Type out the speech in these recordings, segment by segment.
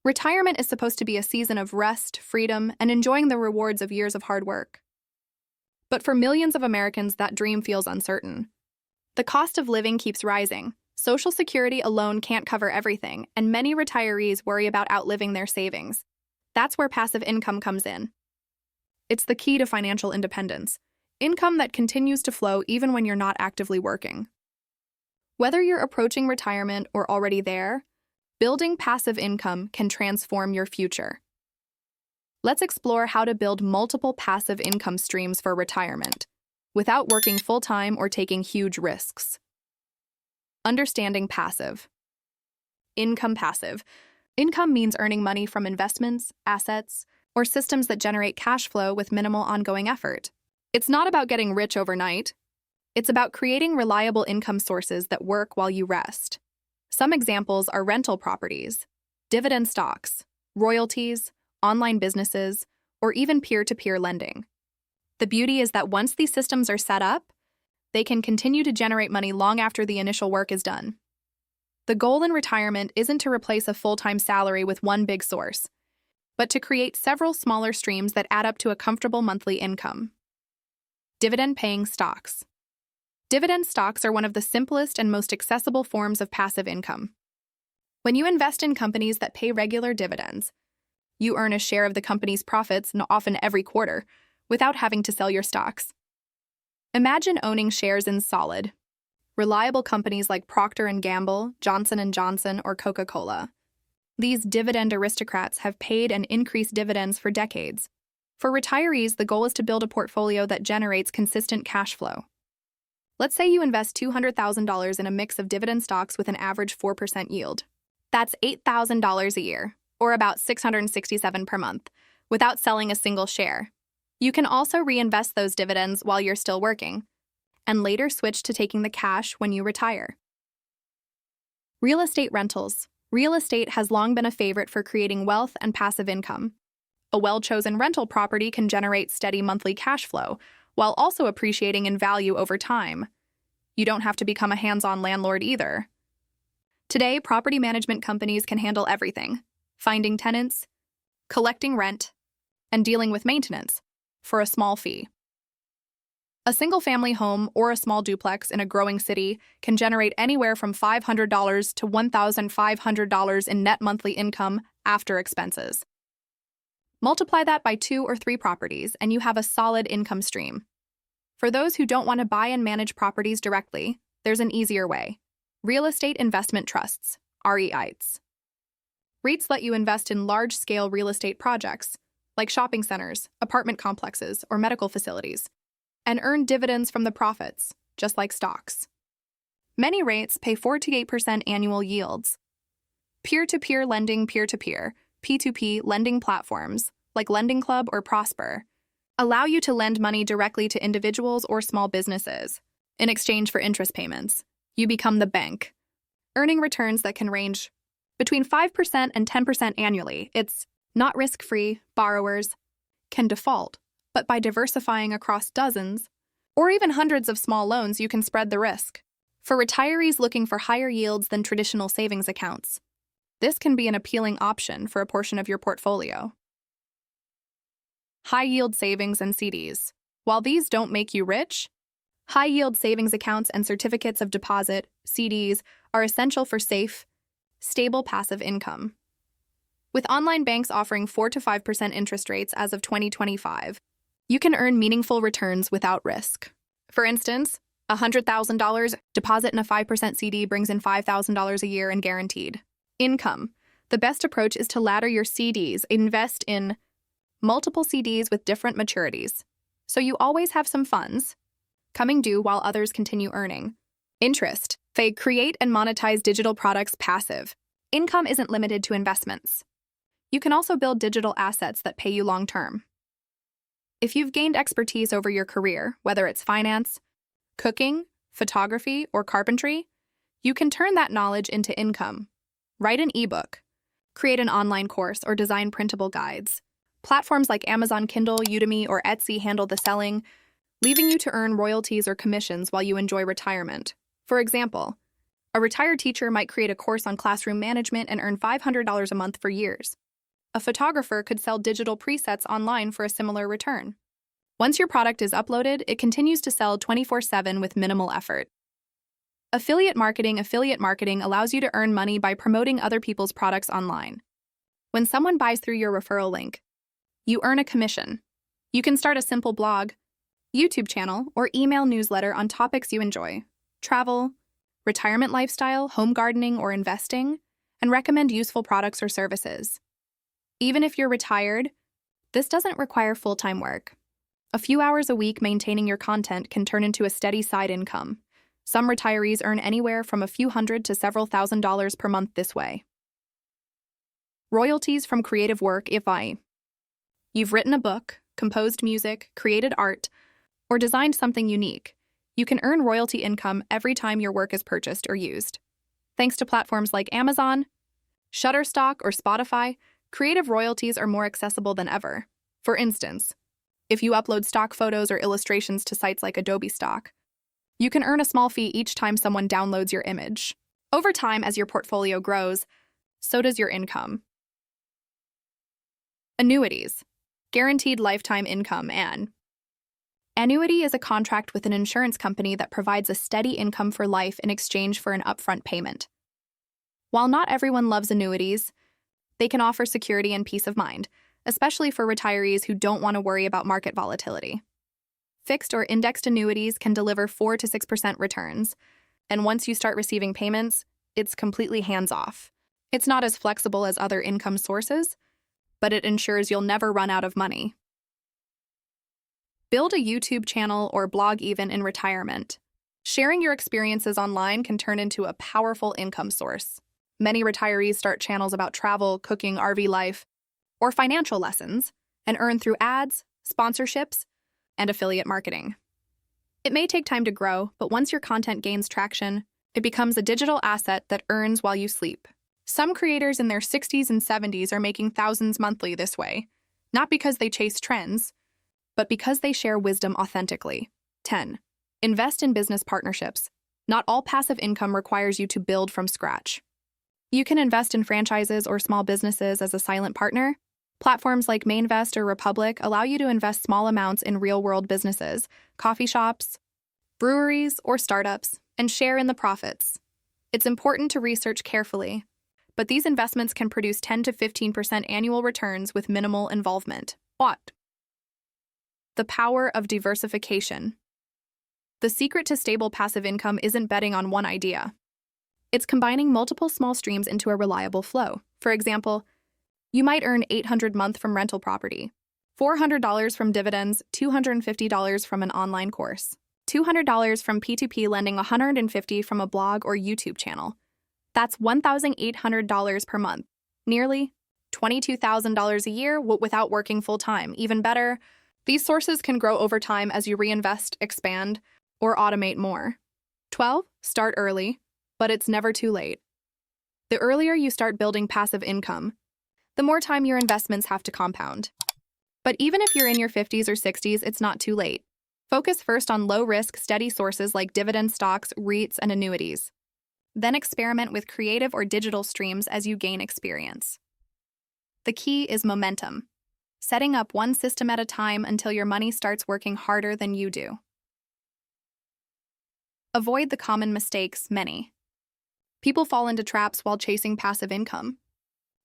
Retirement is supposed to be a season of rest, freedom, and enjoying the rewards of years of hard work. But for millions of Americans, that dream feels uncertain. The cost of living keeps rising. Social Security alone can't cover everything, and many retirees worry about outliving their savings. That's where passive income comes in. It's the key to financial independence. Income that continues to flow even when you're not actively working. Whether you're approaching retirement or already there, building passive income can transform your future. Let's explore how to build multiple passive income streams for retirement without working full-time or taking huge risks. Understanding passive. Income passive. Income means earning money from investments, assets, or systems that generate cash flow with minimal ongoing effort. It's not about getting rich overnight. It's about creating reliable income sources that work while you rest. Some examples are rental properties, dividend stocks, royalties, online businesses, or even peer-to-peer lending. The beauty is that once these systems are set up, they can continue to generate money long after the initial work is done. The goal in retirement isn't to replace a full-time salary with one big source, but to create several smaller streams that add up to a comfortable monthly income. Dividend-paying stocks. Dividend stocks are one of the simplest and most accessible forms of passive income. When you invest in companies that pay regular dividends, you earn a share of the company's profits, often every quarter, without having to sell your stocks. Imagine owning shares in solid, reliable companies like Procter & Gamble, Johnson & Johnson, or Coca-Cola. These dividend aristocrats have paid and increased dividends for decades. For retirees, the goal is to build a portfolio that generates consistent cash flow. Let's say you invest $200,000 in a mix of dividend stocks with an average 4% yield. That's $8,000 a year, or about $667 per month, without selling a single share. You can also reinvest those dividends while you're still working, and later switch to taking the cash when you retire. Real estate rentals. Real estate has long been a favorite for creating wealth and passive income. A well-chosen rental property can generate steady monthly cash flow, while also appreciating in value over time. You don't have to become a hands-on landlord either. Today, property management companies can handle everything: finding tenants, collecting rent, and dealing with maintenance for a small fee. A single-family home or a small duplex in a growing city can generate anywhere from $500 to $1,500 in net monthly income after expenses. Multiply that by 2 or 3 properties, and you have a solid income stream. For those who don't want to buy and manage properties directly, there's an easier way. Real estate investment trusts, REITs. REITs let you invest in large-scale real estate projects, like shopping centers, apartment complexes, or medical facilities, and earn dividends from the profits, just like stocks. Many REITs pay 4 to 8% annual yields. Peer-to-peer lending, peer-to-peer, P2P lending platforms, like Lending Club or Prosper, allow you to lend money directly to individuals or small businesses. In exchange for interest payments, you become the bank, earning returns that can range between 5% and 10% annually. It's not risk-free. Borrowers can default, but by diversifying across dozens or even hundreds of small loans, you can spread the risk. For retirees looking for higher yields than traditional savings accounts, this can be an appealing option for a portion of your portfolio. High-yield savings and CDs. While these don't make you rich, high-yield savings accounts and certificates of deposit, CDs, are essential for safe, stable passive income. With online banks offering 4 to 5% interest rates as of 2025, you can earn meaningful returns without risk. For instance, $100,000 deposit in a 5% CD brings in $5,000 a year in guaranteed income. The best approach is to ladder your CDs. Invest in multiple CDs with different maturities, so you always have some funds coming due while others continue earning interest. They create and monetize digital products. Passive income isn't limited to investments. You can also build digital assets that pay you long-term. If you've gained expertise over your career, whether it's finance, cooking, photography, or carpentry, you can turn that knowledge into income. Write an ebook, create an online course, or design printable guides. Platforms like Amazon Kindle, Udemy, or Etsy handle the selling, leaving you to earn royalties or commissions while you enjoy retirement. For example, A retired teacher might create a course on classroom management and earn $500 a month for years. A photographer could sell digital presets online for a similar return. Once your product is uploaded, it continues to sell 24/7 with minimal effort. Affiliate marketing allows you to earn money by promoting other people's products online. When someone buys through your referral link, you earn a commission. You can start a simple blog, YouTube channel, or email newsletter on topics you enjoy: travel, retirement lifestyle, home gardening, or investing, and recommend useful products or services. Even if you're retired, this doesn't require full-time work. A few hours a week maintaining your content can turn into a steady side income. Some retirees earn anywhere from a few hundred to several $1,000s per month this way. Royalties from creative work. If you've written a book, composed music, created art, or designed something unique, you can earn royalty income every time your work is purchased or used. Thanks to platforms like Amazon, Shutterstock, or Spotify, creative royalties are more accessible than ever. For instance, if you upload stock photos or illustrations to sites like Adobe Stock, you can earn a small fee each time someone downloads your image. Over time, as your portfolio grows, so does your income. Annuities, guaranteed lifetime income. An annuity is a contract with an insurance company that provides a steady income for life in exchange for an upfront payment. While not everyone loves annuities, they can offer security and peace of mind, especially for retirees who don't want to worry about market volatility. Fixed or indexed annuities can deliver 4 to 6% returns, and once you start receiving payments, it's completely hands-off. It's not as flexible as other income sources, but it ensures you'll never run out of money. Build a YouTube channel or blog even in retirement. Sharing your experiences online can turn into a powerful income source. Many retirees start channels about travel, cooking, RV life, or financial lessons, and earn through ads, sponsorships, and affiliate marketing. It may take time to grow, but once your content gains traction, it becomes a digital asset that earns while you sleep. Some creators in their 60s and 70s are making thousands monthly this way, not because they chase trends, but because they share wisdom authentically. 10. Invest in business partnerships. Not all passive income requires you to build from scratch. You can invest in franchises or small businesses as a silent partner. Platforms like Mainvest or Republic allow you to invest small amounts in real-world businesses, coffee shops, breweries, or startups, and share in the profits. It's important to research carefully, but these investments can produce 10 to 15% annual returns with minimal involvement. What? The power of diversification. The secret to stable passive income isn't betting on one idea. It's combining multiple small streams into a reliable flow. For example, you might earn $800 a month from rental property, $400 from dividends, $250 from an online course, $200 from P2P lending, $150 from a blog or YouTube channel. That's $1,800 per month, nearly $22,000 a year without working full-time. Even better, these sources can grow over time as you reinvest, expand, or automate more. 12. Start early, but it's never too late. The earlier you start building passive income, the more time your investments have to compound. But even if you're in your 50s or 60s, it's not too late. Focus first on low-risk, steady sources like dividend stocks, REITs, and annuities. Then experiment with creative or digital streams as you gain experience. The key is momentum, setting up one system at a time until your money starts working harder than you do. Avoid the common mistakes many people fall into traps while chasing passive income.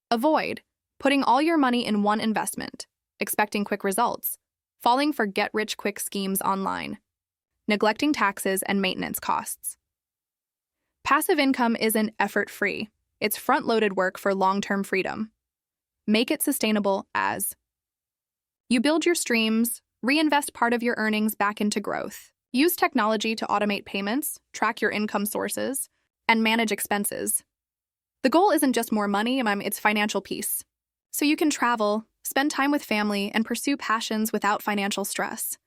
Avoid putting all your money in one investment, expecting quick results, falling for get-rich-quick schemes online, neglecting taxes and maintenance costs. Passive income isn't effort-free. It's front-loaded work for long-term freedom. Make it sustainable as you build your streams, reinvest part of your earnings back into growth. Use technology to automate payments, track your income sources, and manage expenses. The goal isn't just more money, it's financial peace. So you can travel, spend time with family, and pursue passions without financial stress.